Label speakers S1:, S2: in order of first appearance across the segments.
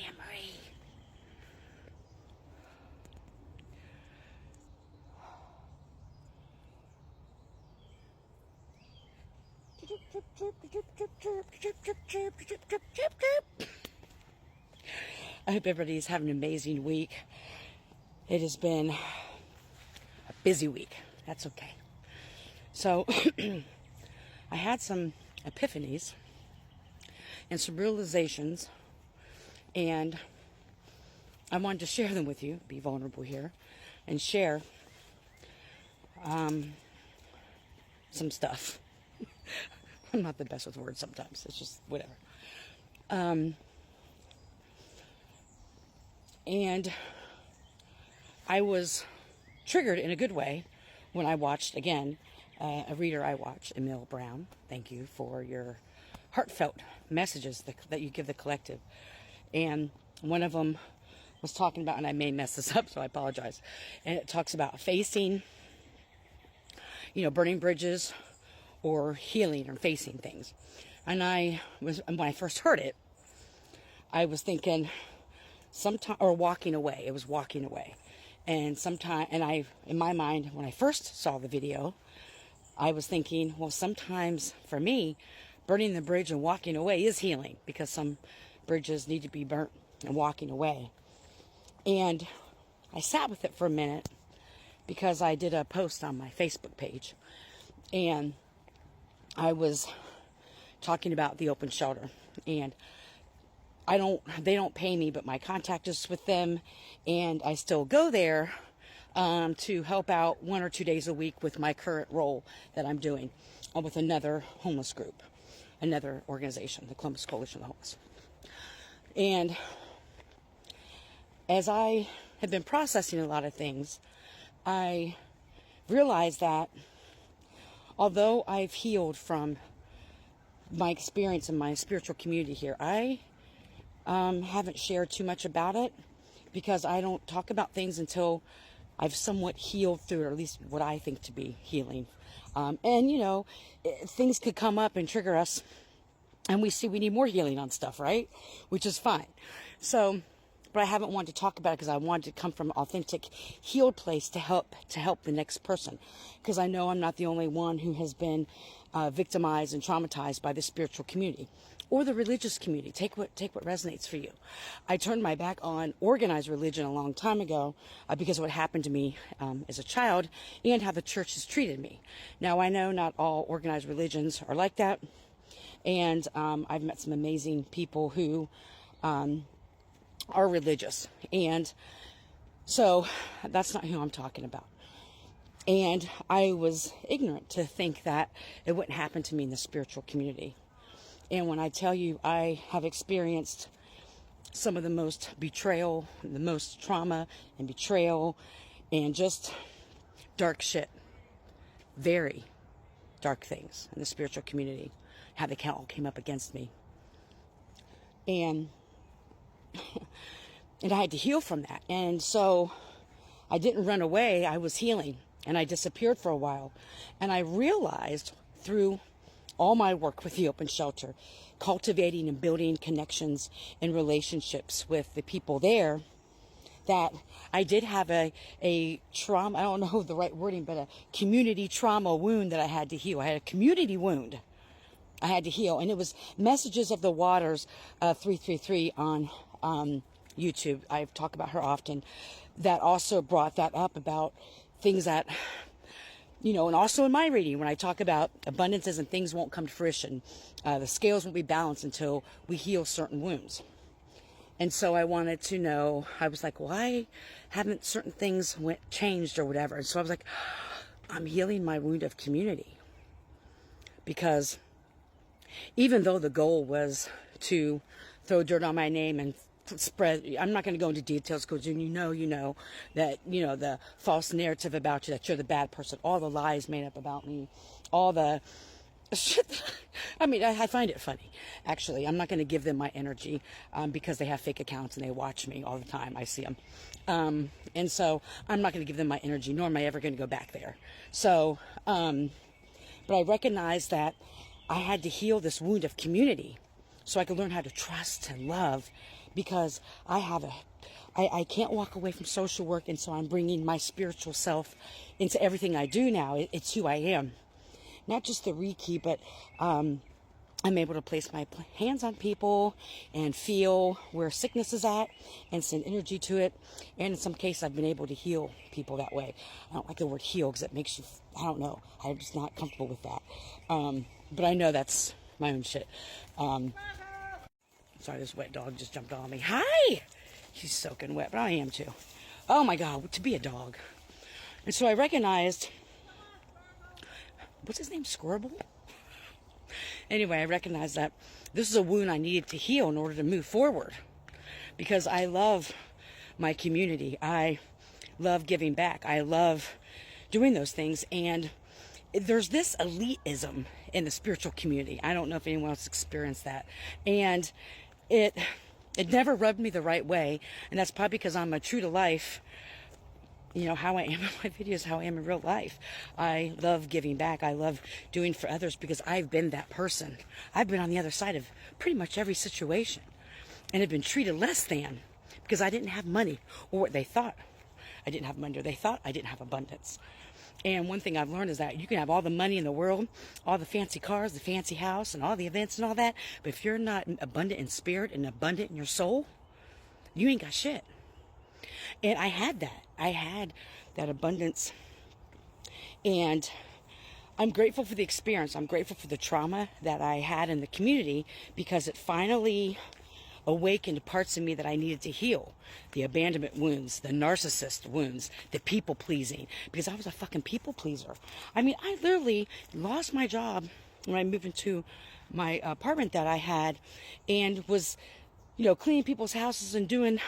S1: Anne Marie. I hope everybody's having an amazing week. It has been a busy week. That's okay. So I had some epiphanies and some realizations, and I wanted to share them with you, be vulnerable here, and share some stuff. I'm not the best with words sometimes. It's just whatever. And I was triggered in a good way when I watched, again, a reader I watch, Emil Brown. Thank you for your heartfelt messages that you give the collective. And one of them was talking about, and I may mess this up, so I apologize. And it talks about facing, burning bridges or healing or facing things. And when I first heard it, I was thinking walking away. It was walking away. And in my mind, when I first saw the video, I was thinking, well, sometimes for me, burning the bridge and walking away is healing, because some bridges need to be burnt and walking away. And I sat with it for a minute because I did a post on my Facebook page, and I was talking about the open shelter, and they don't pay me, but my contact is with them, and I still go there to help out 1 or 2 days a week with my current role that I'm doing with another homeless group, another organization, the Columbus Coalition of the Homeless. And as I have been processing a lot of things, I realized that although I've healed from my experience in my spiritual community here, I haven't shared too much about it, because I don't talk about things until I've somewhat healed through it, or at least what I think to be healing. Things could come up and trigger us, and we see we need more healing on stuff, right? Which is fine. So, but I haven't wanted to talk about it because I wanted to come from an authentic, healed place to help the next person. Because I know I'm not the only one who has been victimized and traumatized by the spiritual community or the religious community. Take what resonates for you. I turned my back on organized religion a long time ago because of what happened to me as a child and how the church has treated me. Now, I know not all organized religions are like that, and I've met some amazing people who are religious, and so that's not who I'm talking about. And I was ignorant to think that it wouldn't happen to me in the spiritual community. And when I tell you I have experienced some of the most betrayal, the most trauma and betrayal, and just dark shit, very dark things in the spiritual community, how they all came up against me. And I had to heal from that. And so I didn't run away. I was healing, and I disappeared for a while. And I realized through all my work with the open shelter, cultivating and building connections and relationships with the people there, that I did have a trauma, I don't know the right wording, but a community trauma wound that I had to heal. I had a community wound I had to heal. And it was Messages of the Waters 333 on YouTube. I talk about her often. That also brought that up about things that, and also in my reading, when I talk about abundances and things won't come to fruition, the scales won't be balanced until we heal certain wounds. And so I wanted to know, I was like, why haven't certain things changed or whatever? And so I was like, I'm healing my wound of community. Because even though the goal was to throw dirt on my name and spread, I'm not going to go into details, because you know that, the false narrative about you, that you're the bad person, all the lies made up about me, all the shit. I find it funny, actually. I'm not going to give them my energy because they have fake accounts and they watch me all the time. I see them. And so I'm not going to give them my energy, nor am I ever going to go back there. So, but I recognize that I had to heal this wound of community so I could learn how to trust and love, because I can't walk away from social work, and so I'm bringing my spiritual self into everything I do now. It's who I am. Not just the Reiki, but I'm able to place my hands on people and feel where sickness is at and send energy to it. And in some cases, I've been able to heal people that way. I don't like the word heal because it makes you, I don't know, I'm just not comfortable with that. But I know that's my own shit. Sorry, this wet dog just jumped on me. Hi! She's soaking wet, but I am too. Oh my God, to be a dog. And so I recognized, what's his name, Squirble? Anyway, I recognized that this is a wound I needed to heal in order to move forward, because I love my community. I love giving back. I love doing those things. And there's this elitism in the spiritual community. I don't know if anyone else experienced that. And it never rubbed me the right way. And that's probably because I'm a true to life. You know, how I am in my videos, how I am in real life. I love giving back. I love doing for others because I've been that person. I've been on the other side of pretty much every situation and have been treated less than because I didn't have money, or what they thought I didn't have money, or they thought I didn't have abundance. And one thing I've learned is that you can have all the money in the world, all the fancy cars, the fancy house, and all the events and all that, but if you're not abundant in spirit and abundant in your soul, you ain't got shit. And I had that. I had that abundance. And I'm grateful for the experience. I'm grateful for the trauma that I had in the community, because it finally awakened parts of me that I needed to heal. The abandonment wounds, the narcissist wounds, the people pleasing, because I was a fucking people pleaser. I mean, I literally lost my job when I moved into my apartment that I had, and was, you know, cleaning people's houses and doing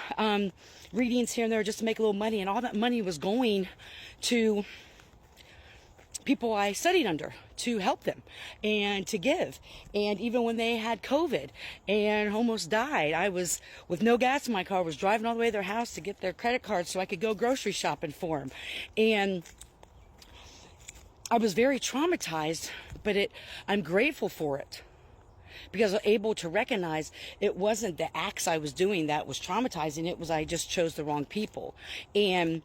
S1: readings here and there just to make a little money. And all that money was going to people I studied under to help them and to give. And even when they had COVID and almost died, I was with no gas in my car, was driving all the way to their house to get their credit card so I could go grocery shopping for them. And I was very traumatized, but I'm grateful for it, because I was able to recognize it wasn't the acts I was doing that was traumatizing. It was I just chose the wrong people. And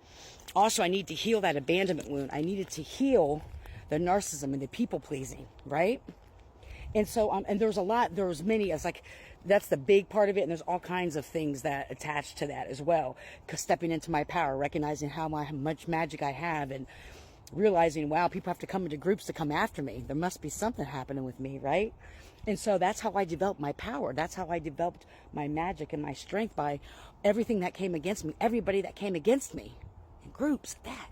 S1: also, I need to heal that abandonment wound. I needed to heal the narcissism and the people pleasing, right? And so, and there was many. It's like, that's the big part of it. And there's all kinds of things that attach to that as well. Because stepping into my power, recognizing how much magic I have, and realizing, wow, people have to come into groups to come after me. There must be something happening with me, right? And so that's how I developed my power. That's how I developed my magic and my strength, by everything that came against me, everybody that came against me, in groups, that.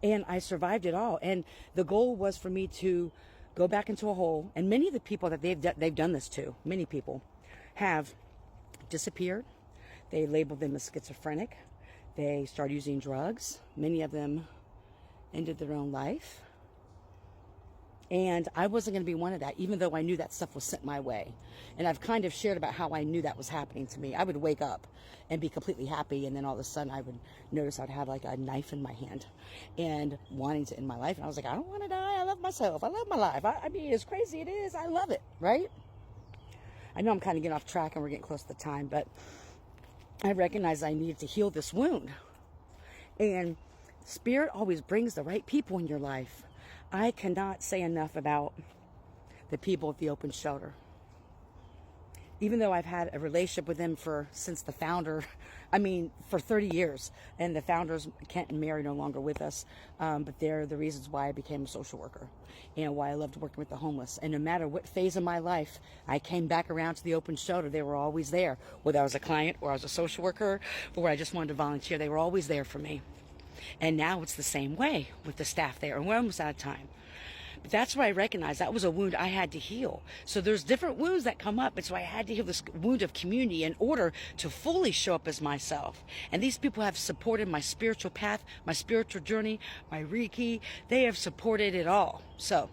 S1: And I survived it all. And the goal was for me to go back into a hole. And many of the people that they've done this to, many people, have disappeared. They labeled them as schizophrenic. They started using drugs. Many of them ended their own life. And I wasn't going to be one of that, even though I knew that stuff was sent my way. And I've kind of shared about how I knew that was happening to me. I would wake up and be completely happy, and then all of a sudden I would notice I'd have like a knife in my hand and wanting to end my life. And I was like, I don't want to die. I love myself. I love my life. I mean, as crazy it is, I love it, right? I know I'm kind of getting off track and we're getting close to the time, but I recognized I needed to heal this wound. And Spirit always brings the right people in your life. I cannot say enough about the people at the Open Shelter. Even though I've had a relationship with them since the founder, for 30 years. And the founders, Kent and Mary, no longer with us. But they're the reasons why I became a social worker and why I loved working with the homeless. And no matter what phase of my life I came back around to the Open Shelter, they were always there. Whether I was a client or I was a social worker or I just wanted to volunteer, they were always there for me. And now it's the same way with the staff there. And we're almost out of time. But that's where I recognized that was a wound I had to heal. So there's different wounds that come up. And so I had to heal this wound of community in order to fully show up as myself. And these people have supported my spiritual path, my spiritual journey, my Reiki. They have supported it all. So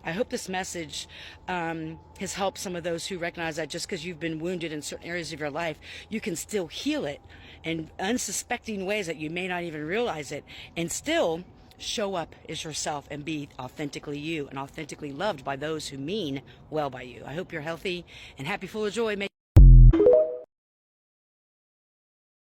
S1: I hope this message has helped some of those who recognize that just because you've been wounded in certain areas of your life, you can still heal it in unsuspecting ways that you may not even realize it, and still show up as yourself and be authentically you and authentically loved by those who mean well by you. I hope you're healthy and happy, full of joy.